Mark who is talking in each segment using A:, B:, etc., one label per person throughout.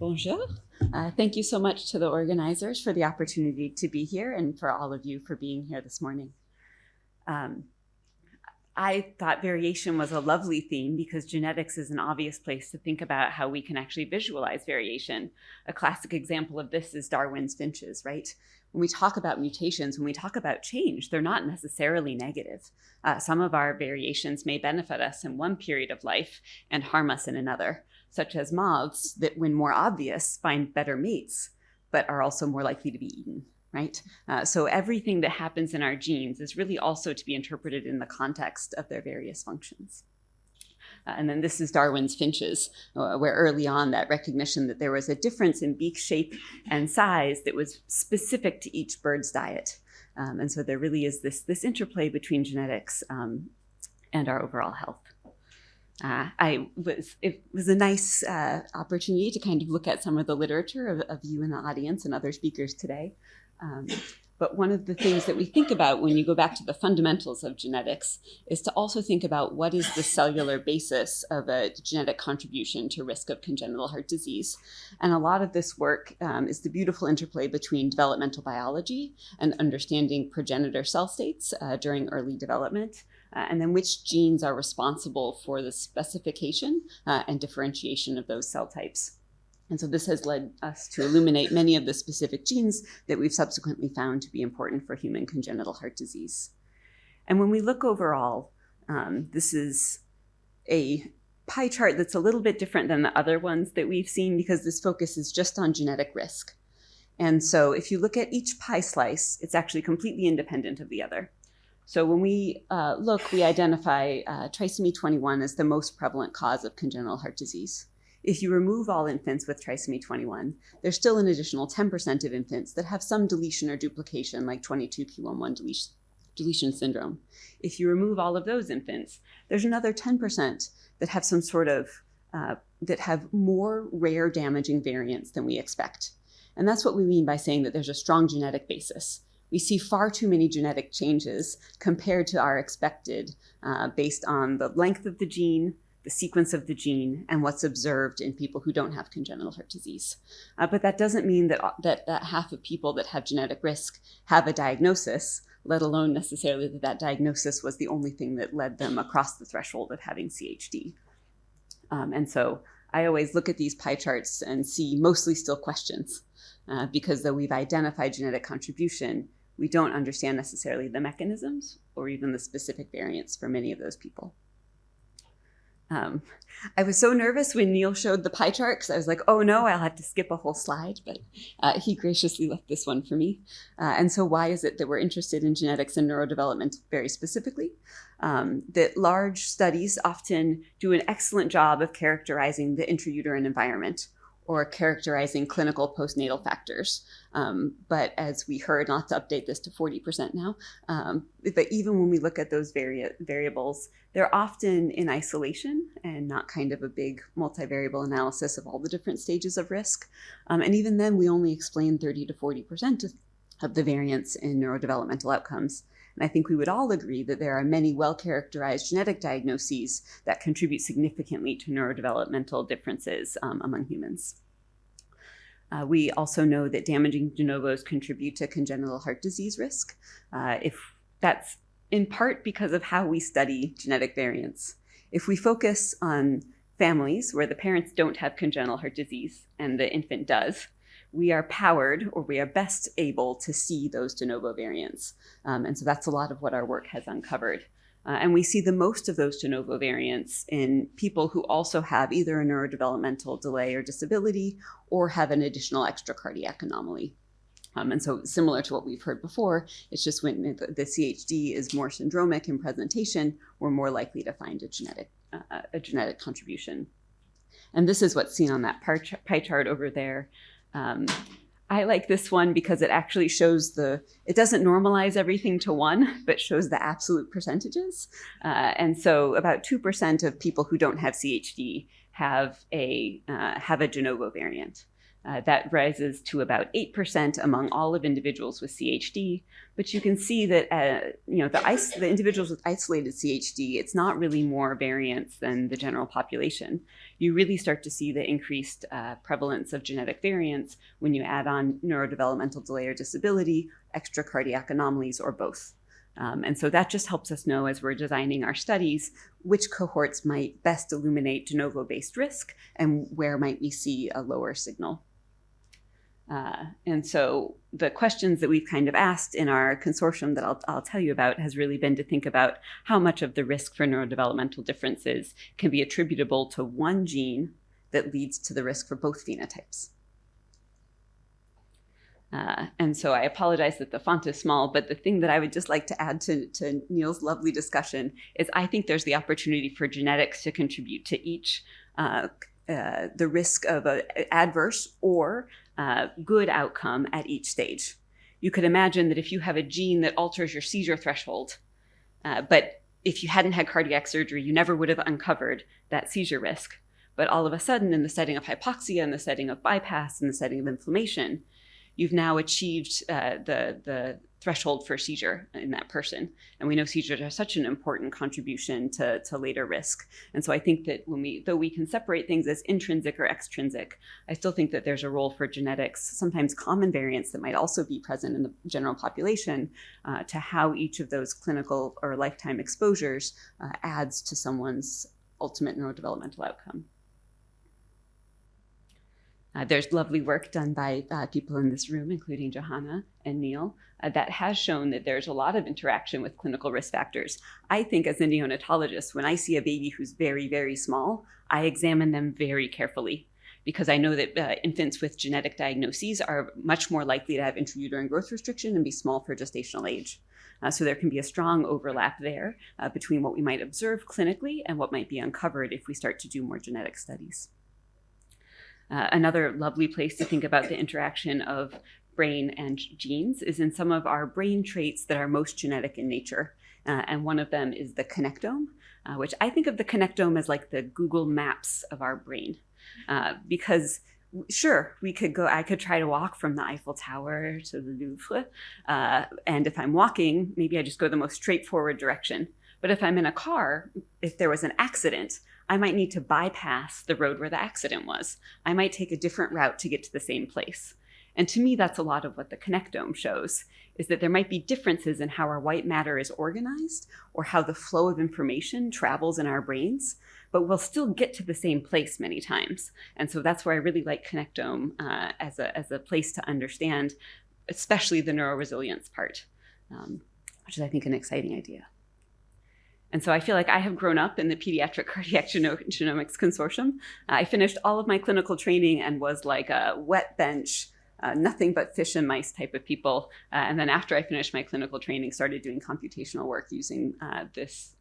A: Bonjour. Thank you so much to the organizers for the opportunity to be here and for all of you for being here this morning. I thought variation was a lovely theme because genetics is an obvious place to think about how we can actually visualize variation. A classic example of this is Darwin's finches, right? When we talk about mutations, when we talk about change, they're not necessarily negative. Some of our variations may benefit us in one period of life and harm us in another, such as moths that, when more obvious, find better mates, but are also more likely to be eaten, right? So everything that happens in our genes is really also to be interpreted in the context of their various functions. And then this is Darwin's finches, where early on that recognition that there was a difference in beak shape and size that was specific to each bird's diet. And so there really is this interplay between genetics and our overall health. It was a nice opportunity to kind of look at some of the literature of you in the audience and other speakers today. But one of the things that we think about when you go back to the fundamentals of genetics is to also think about what is the cellular basis of a genetic contribution to risk of congenital heart disease. And a lot of this work is the beautiful interplay between developmental biology and understanding progenitor cell states during early development. And then which genes are responsible for the specification and differentiation of those cell types. And so this has led us to illuminate many of the specific genes that we've subsequently found to be important for human congenital heart disease. And when we look overall, this is a pie chart that's a little bit different than the other ones that we've seen because this focus is just on genetic risk. And so if you look at each pie slice, it's actually completely independent of the other. So when we look, we identify trisomy 21 as the most prevalent cause of congenital heart disease. If you remove all infants with trisomy 21, there's still an additional 10% of infants that have some deletion or duplication, like 22q11 deletion syndrome. If you remove all of those infants, there's another 10% that have some sort of, that have more rare damaging variants than we expect. And that's what we mean by saying that there's a strong genetic basis. We see far too many genetic changes compared to our expected based on the length of the gene, the sequence of the gene, and what's observed in people who don't have congenital heart disease. But that doesn't mean that half of people that have genetic risk have a diagnosis, let alone necessarily that diagnosis was the only thing that led them across the threshold of having CHD. And so I always look at these pie charts and see mostly still questions, because though we've identified genetic contribution, we don't understand necessarily the mechanisms or even the specific variants for many of those people. I was so nervous when Neil showed the pie chart because I was like, oh no, I'll have to skip a whole slide, but he graciously left this one for me. And so why is it that we're interested in genetics and neurodevelopment very specifically? That large studies often do an excellent job of characterizing the intrauterine environment or characterizing clinical postnatal factors. But as we heard, not to update this to 40% now, but even when we look at those variables, they're often in isolation and not kind of a big multivariable analysis of all the different stages of risk. And even then, we only explain 30 to 40% of the variance in neurodevelopmental outcomes. And I think we would all agree that there are many well-characterized genetic diagnoses that contribute significantly to neurodevelopmental differences among humans. We also know that damaging de novos contribute to congenital heart disease risk. If that's in part because of how we study genetic variants. If we focus on families where the parents don't have congenital heart disease and the infant does, we are powered, or we are best able to see those de novo variants. And so that's a lot of what our work has uncovered. And we see the most of those de novo variants in people who also have either a neurodevelopmental delay or disability or have an additional extracardiac anomaly. And so similar to what we've heard before, it's just when the CHD is more syndromic in presentation, we're more likely to find a genetic contribution. And this is what's seen on that pie chart over there. I like this one because it actually shows it doesn't normalize everything to 1, but shows the absolute percentages. And so about 2% of people who don't have CHD have a de novo variant. That rises to about 8% among all of individuals with CHD. But you can see that the individuals with isolated CHD, it's not really more variance than the general population. You really start to see the increased prevalence of genetic variants when you add on neurodevelopmental delay or disability, extra cardiac anomalies, or both. And so that just helps us know as we're designing our studies which cohorts might best illuminate de novo-based risk and where might we see a lower signal. And so the questions that we've kind of asked in our consortium that I'll tell you about has really been to think about how much of the risk for neurodevelopmental differences can be attributable to one gene that leads to the risk for both phenotypes. And so I apologize that the font is small, but the thing that I would just like to add to Neil's lovely discussion is I think there's the opportunity for genetics to contribute to each the risk of an adverse or good outcome at each stage. You could imagine that if you have a gene that alters your seizure threshold, but if you hadn't had cardiac surgery, you never would have uncovered that seizure risk. But all of a sudden, in the setting of hypoxia, in the setting of bypass, in the setting of inflammation, you've now achieved the threshold for seizure in that person. And we know seizures are such an important contribution to later risk. And so I think that though we can separate things as intrinsic or extrinsic, I still think that there's a role for genetics, sometimes common variants that might also be present in the general population, to how each of those clinical or lifetime exposures adds to someone's ultimate neurodevelopmental outcome. There's lovely work done by people in this room, including Johanna and Neil, that has shown that there's a lot of interaction with clinical risk factors. I think as a neonatologist, when I see a baby who's very, very small, I examine them very carefully because I know that infants with genetic diagnoses are much more likely to have intrauterine growth restriction and be small for gestational age. So there can be a strong overlap there between what we might observe clinically and what might be uncovered if we start to do more genetic studies. Another lovely place to think about the interaction of brain and genes is in some of our brain traits that are most genetic in nature. And one of them is the connectome, which I think of the connectome as like the Google Maps of our brain. Because sure, I could try to walk from the Eiffel Tower to the Louvre. And if I'm walking, maybe I just go the most straightforward direction. But if I'm in a car, if there was an accident, I might need to bypass the road where the accident was. I might take a different route to get to the same place. And to me, that's a lot of what the connectome shows, is that there might be differences in how our white matter is organized or how the flow of information travels in our brains, but we'll still get to the same place many times. And so that's where I really like connectome as a place to understand, especially the neuroresilience part, which is, I think, an exciting idea. And so I feel like I have grown up in the Pediatric Cardiac Genomics Consortium. I finished all of my clinical training and was like a wet bench, nothing but fish and mice type of people. And then after I finished my clinical training, started doing computational work using this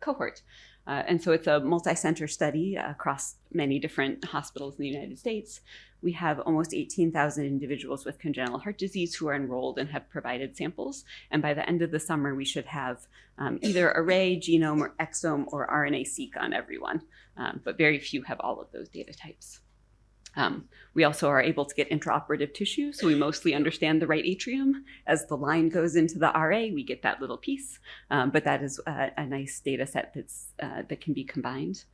A: cohort. And so it's a multi-center study across many different hospitals in the United States. We have almost 18,000 individuals with congenital heart disease who are enrolled and have provided samples. And by the end of the summer, we should have either array, genome, or exome, or RNA-seq on everyone. But very few have all of those data types. We also are able to get intraoperative tissue, so we mostly understand the right atrium. As the line goes into the RA, we get that little piece, but that is a nice data set that can be combined.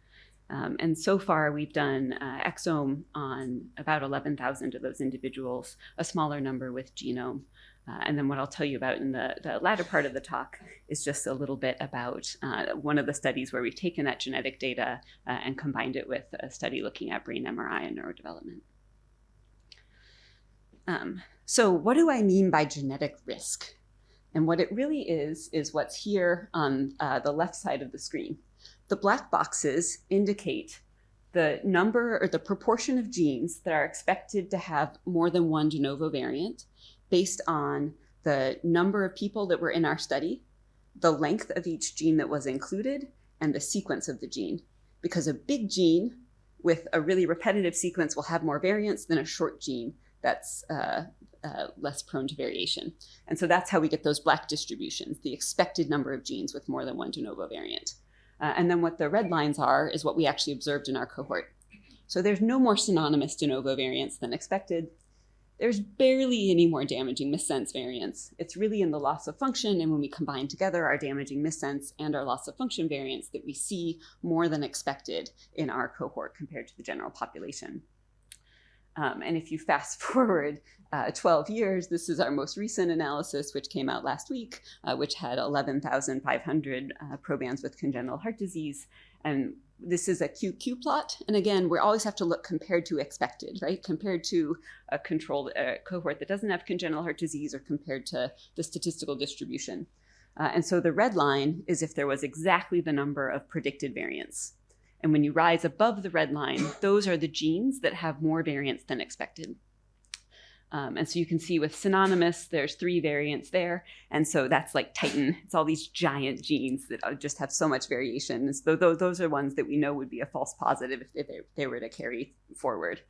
A: And so far, we've done exome on about 11,000 of those individuals, a smaller number with genome. And then what I'll tell you about in the latter part of the talk is just a little bit about one of the studies where we've taken that genetic data and combined it with a study looking at brain MRI and neurodevelopment. So what do I mean by genetic risk? And what it really is what's here on the left side of the screen. The black boxes indicate the number or the proportion of genes that are expected to have more than one de novo variant based on the number of people that were in our study, the length of each gene that was included, and the sequence of the gene. Because a big gene with a really repetitive sequence will have more variants than a short gene that's less prone to variation. And so that's how we get those black distributions, the expected number of genes with more than one de novo variant. And then what the red lines are is what we actually observed in our cohort. So there's no more synonymous de novo variants than expected. There's barely any more damaging missense variants. It's really in the loss of function, and when we combine together our damaging missense and our loss of function variants, that we see more than expected in our cohort compared to the general population. And if you fast forward 12 years, this is our most recent analysis, which came out last week, which had 11,500 probands with congenital heart disease. And this is a QQ plot. And again, we always have to look compared to expected, right? Compared to a controlled cohort that doesn't have congenital heart disease, or compared to the statistical distribution. And so the red line is if there was exactly the number of predicted variants. And when you rise above the red line, those are the genes that have more variants than expected. And so you can see with synonymous, there's 3 variants there. And so that's like Titan. It's all these giant genes that just have so much variation. So those are ones that we know would be a false positive if they were to carry forward.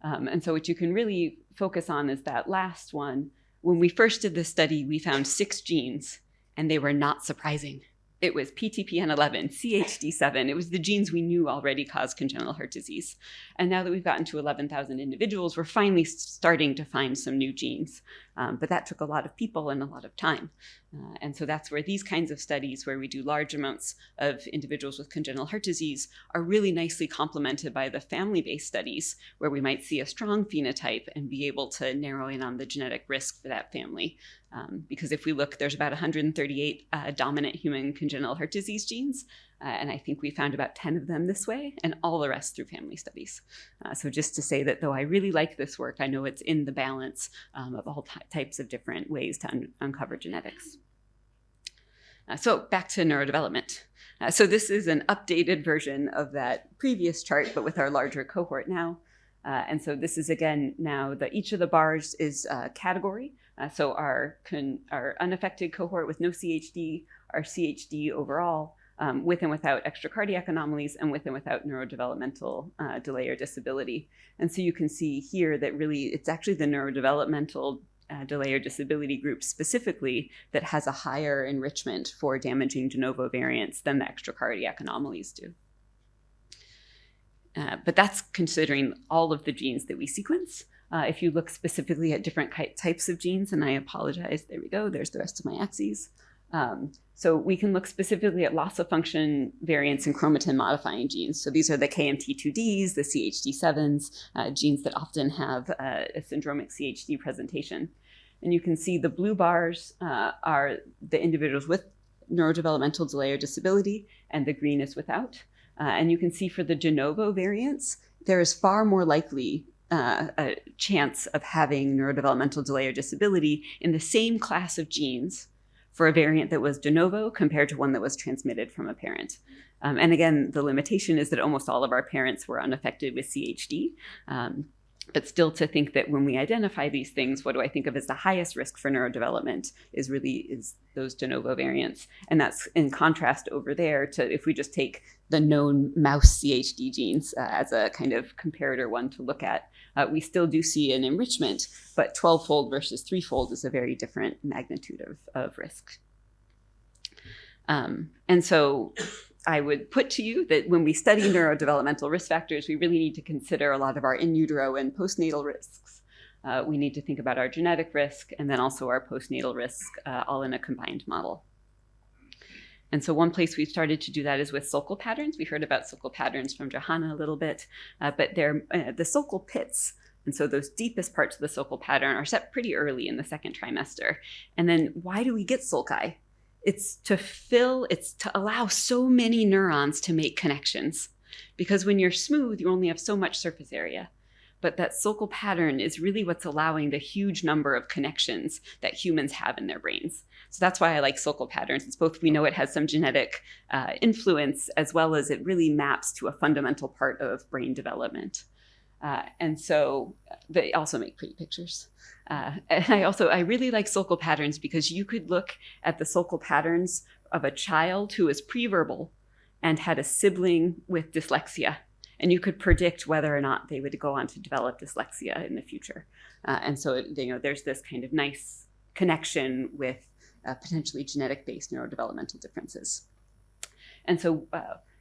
A: And so what you can really focus on is that last one. When we first did this study, we found 6 genes, and they were not surprising. It was PTPN11, CHD7. It was the genes we knew already caused congenital heart disease. And now that we've gotten to 11,000 individuals, we're finally starting to find some new genes. But that took a lot of people and a lot of time. And so that's where these kinds of studies, where we do large amounts of individuals with congenital heart disease, are really nicely complemented by the family-based studies, where we might see a strong phenotype and be able to narrow in on the genetic risk for that family. Because if we look, there's about 138 dominant human congenital heart disease genes, and I think we found about 10 of them this way, and all the rest through family studies. So just to say that though I really like this work, I know it's in the balance of all types of different ways to uncover genetics. So back to neurodevelopment. So this is an updated version of that previous chart, but with our larger cohort now. And so this is, again, now each of the bars is a category. So our unaffected cohort with no CHD, our CHD overall, with and without extracardiac anomalies, and with and without neurodevelopmental delay or disability. And so you can see here that really it's actually the neurodevelopmental delay or disability group specifically that has a higher enrichment for damaging de novo variants than the extracardiac anomalies do. But that's considering all of the genes that we sequence. If you look specifically at different types of genes, and I apologize, there we go, there's the rest of my axes. So we can look specifically at loss of function variants and chromatin modifying genes. So these are the KMT2Ds, the CHD7s, genes that often have a syndromic CHD presentation. And you can see the blue bars are the individuals with neurodevelopmental delay or disability, and the green is without. And you can see for the de novo variants, there is far more likely a chance of having neurodevelopmental delay or disability in the same class of genes for a variant that was de novo compared to one that was transmitted from a parent. And again, the limitation is that almost all of our parents were unaffected with CHD. But still, to think that when we identify these things, what do I think of as the highest risk for neurodevelopment is those de novo variants. And that's in contrast over there to if we just take the known mouse CHD genes as a kind of comparator one to look at. We still do see an enrichment, but 12-fold versus 3-fold is a very different magnitude of risk. And so I would put to you that when we study neurodevelopmental risk factors, we really need to consider a lot of our in utero and postnatal risks. We need to think about our genetic risk and then also our postnatal risk, all in a combined model. And so one place we've started to do that is with sulcal patterns. We heard about sulcal patterns from Johanna a little bit, but they're the sulcal pits. And so those deepest parts of the sulcal pattern are set pretty early in the second trimester. And then why do we get sulci? It's to allow so many neurons to make connections. Because when you're smooth, you only have so much surface area. But that sulcal pattern is really what's allowing the huge number of connections that humans have in their brains. So that's why I like sulcal patterns. It's both we know it has some genetic influence, as well as it really maps to a fundamental part of brain development. And so they also make pretty pictures. And I really like sulcal patterns because you could look at the sulcal patterns of a child who is preverbal and had a sibling with dyslexia. And you could predict whether or not they would go on to develop dyslexia in the future. And so, there's this kind of nice connection with potentially genetic-based neurodevelopmental differences. And so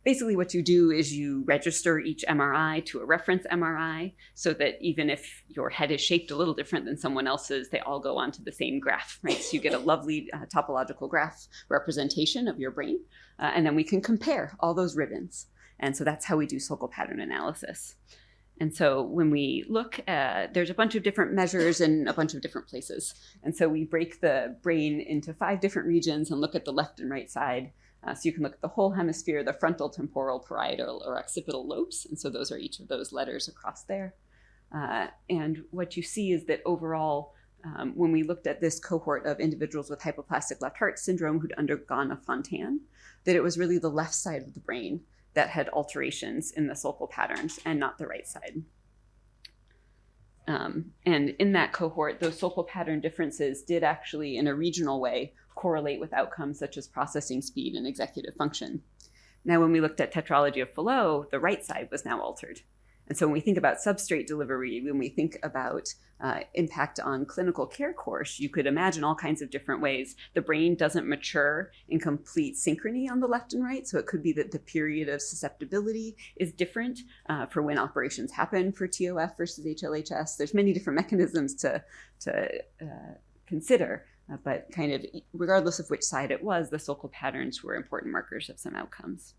A: basically what you do is you register each MRI to a reference MRI so that even if your head is shaped a little different than someone else's, they all go onto the same graph, right? So you get a lovely topological graph representation of your brain, and then we can compare all those ribbons. And so that's how we do Sokal pattern analysis. And so when we look at, there's a bunch of different measures in a bunch of different places. And so we break the brain into 5 different regions and look at the left and right side. So you can look at the whole hemisphere, the frontal, temporal, parietal, or occipital lobes. And so those are each of those letters across there. And what you see is that overall, when we looked at this cohort of individuals with hypoplastic left heart syndrome who'd undergone a Fontan, that it was really the left side of the brain that had alterations in the Sokal patterns and not the right side. And in that cohort, those Sokal pattern differences did actually, in a regional way, correlate with outcomes such as processing speed and executive function. Now, when we looked at tetralogy of Fallot, the right side was now altered. And so when we think about substrate delivery, when we think about impact on clinical care course, you could imagine all kinds of different ways. The brain doesn't mature in complete synchrony on the left and right. So it could be that the period of susceptibility is different for when operations happen for TOF versus HLHS. There's many different mechanisms to consider. But kind of regardless of which side it was, the Sokal patterns were important markers of some outcomes.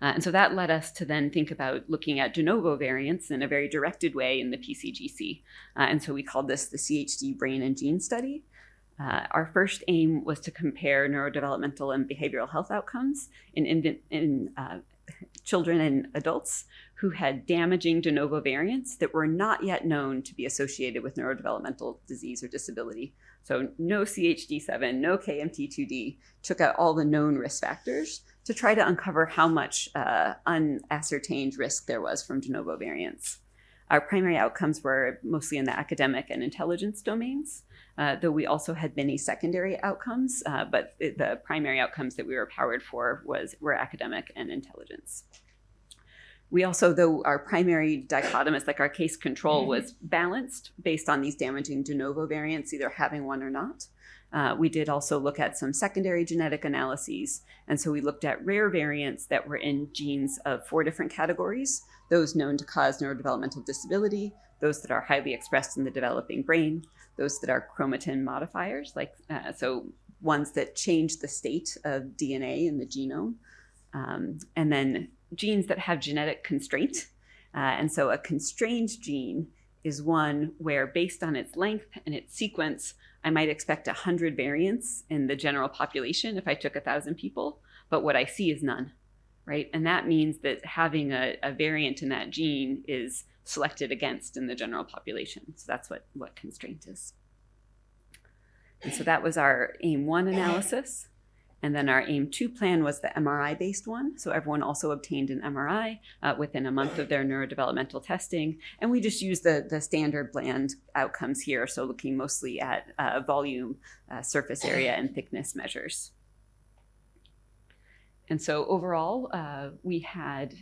A: And so that led us to then think about looking at de novo variants in a very directed way in the PCGC. And so we called this the CHD brain and gene study. Our first aim was to compare neurodevelopmental and behavioral health outcomes in children and adults who had damaging de novo variants that were not yet known to be associated with neurodevelopmental disease or disability. So no CHD7, no KMT2D, took out all the known risk factors to try to uncover how much unascertained risk there was from de novo variants. Our primary outcomes were mostly in the academic and intelligence domains, though we also had many secondary outcomes, but the primary outcomes that we were powered for were academic and intelligence. We also, though our primary dichotomous, like our case control, was balanced based on these damaging de novo variants, either having one or not. We did also look at some secondary genetic analyses. And so we looked at rare variants that were in genes of 4 different categories: those known to cause neurodevelopmental disability, those that are highly expressed in the developing brain, those that are chromatin modifiers, so ones that change the state of DNA in the genome, and then genes that have genetic constraint. And so a constrained gene is one where, based on its length and its sequence, I might expect 100 variants in the general population if I took 1,000 people, but what I see is none, right? And that means that having a variant in that gene is selected against in the general population. So that's what constraint is. And so that was our AIM 1 analysis. And then our AIM 2 plan was the MRI-based one. So everyone also obtained an MRI within a month of their neurodevelopmental testing. And we just used the standard bland outcomes here, so looking mostly at volume, surface area, and thickness measures. And so overall, we had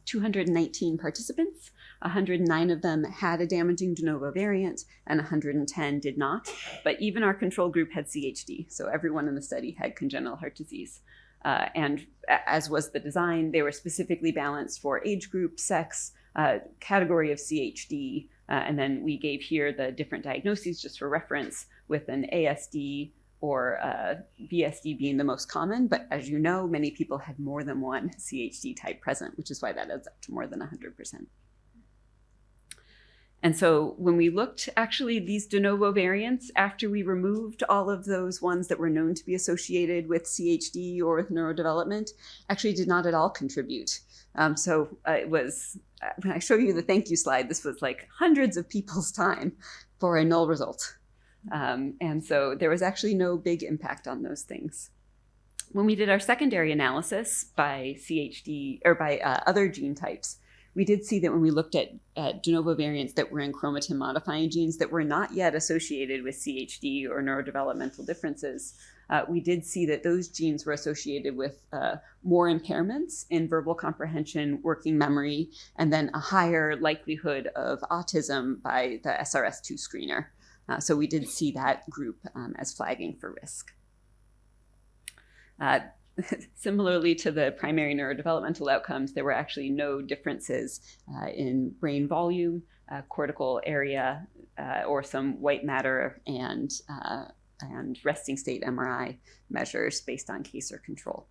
A: 219 participants. 109 of them had a damaging de novo variant, and 110 did not. But even our control group had CHD, so everyone in the study had congenital heart disease. And as was the design, they were specifically balanced for age group, sex, category of CHD, and then we gave here the different diagnoses just for reference, with an ASD or BSD being the most common. But as you know, many people had more than one CHD type present, which is why that adds up to more than 100%. And so when we looked, actually, these de novo variants, after we removed all of those ones that were known to be associated with CHD or with neurodevelopment, actually did not at all contribute. So it was, when I show you the thank you slide, this was like hundreds of people's time for a null result. And so there was actually no big impact on those things. When we did our secondary analysis by CHD or by other gene types, we did see that when we looked at de novo variants that were in chromatin modifying genes that were not yet associated with CHD or neurodevelopmental differences, we did see that those genes were associated with more impairments in verbal comprehension, working memory, and then a higher likelihood of autism by the SRS2 screener. So we did see that group as flagging for risk. similarly to the primary neurodevelopmental outcomes, there were actually no differences in brain volume, cortical area, or some white matter and resting state MRI measures based on case or control.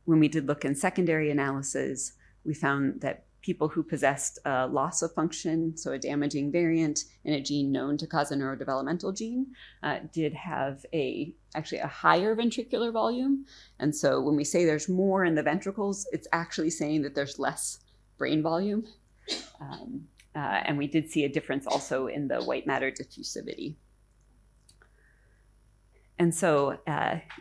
A: When we did look in secondary analysis, we found that people who possessed a loss of function, so a damaging variant in a gene known to cause a neurodevelopmental gene, did have actually a higher ventricular volume. And so when we say there's more in the ventricles, it's actually saying that there's less brain volume. And we did see a difference also in the white matter diffusivity. And so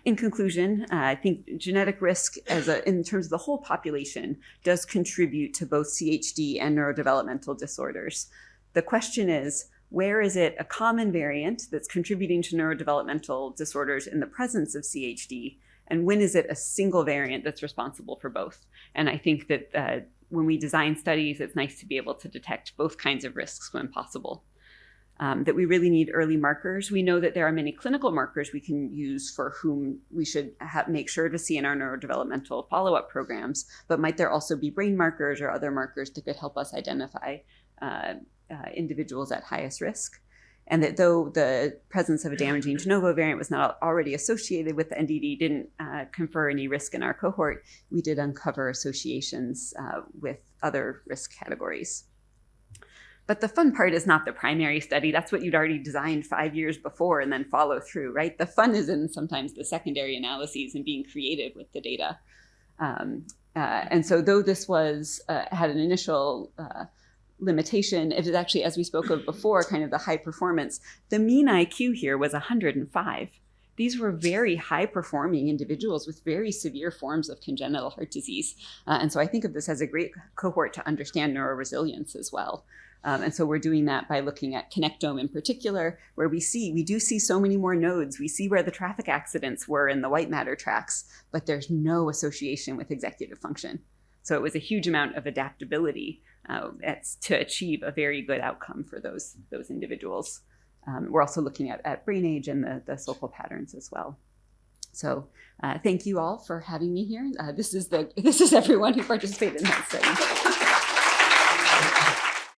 A: in conclusion, I think genetic risk in terms of the whole population does contribute to both CHD and neurodevelopmental disorders. The question is, where is it a common variant that's contributing to neurodevelopmental disorders in the presence of CHD? And when is it a single variant that's responsible for both? And I think that when we design studies, it's nice to be able to detect both kinds of risks when possible. That we really need early markers. We know that there are many clinical markers we can use for whom we should make sure to see in our neurodevelopmental follow-up programs, but might there also be brain markers or other markers that could help us identify individuals at highest risk? And that though the presence of a damaging de novo variant was not already associated with the NDD, didn't confer any risk in our cohort, we did uncover associations with other risk categories. But the fun part is not the primary study. That's what you'd already designed 5 years before and then follow through, right? The fun is in sometimes the secondary analyses and being creative with the data. And so though this had an initial limitation, it is actually, as we spoke of before, kind of the high performance. The mean IQ here was 105. These were very high-performing individuals with very severe forms of congenital heart disease. And so I think of this as a great cohort to understand neuroresilience as well. And so we're doing that by looking at connectome in particular, where we do see so many more nodes. We see where the traffic accidents were in the white matter tracks, but there's no association with executive function. So it was a huge amount of adaptability to achieve a very good outcome for those individuals. We're also looking at brain age and the Sokal patterns as well. So thank you all for having me here. This is everyone who participated in that study.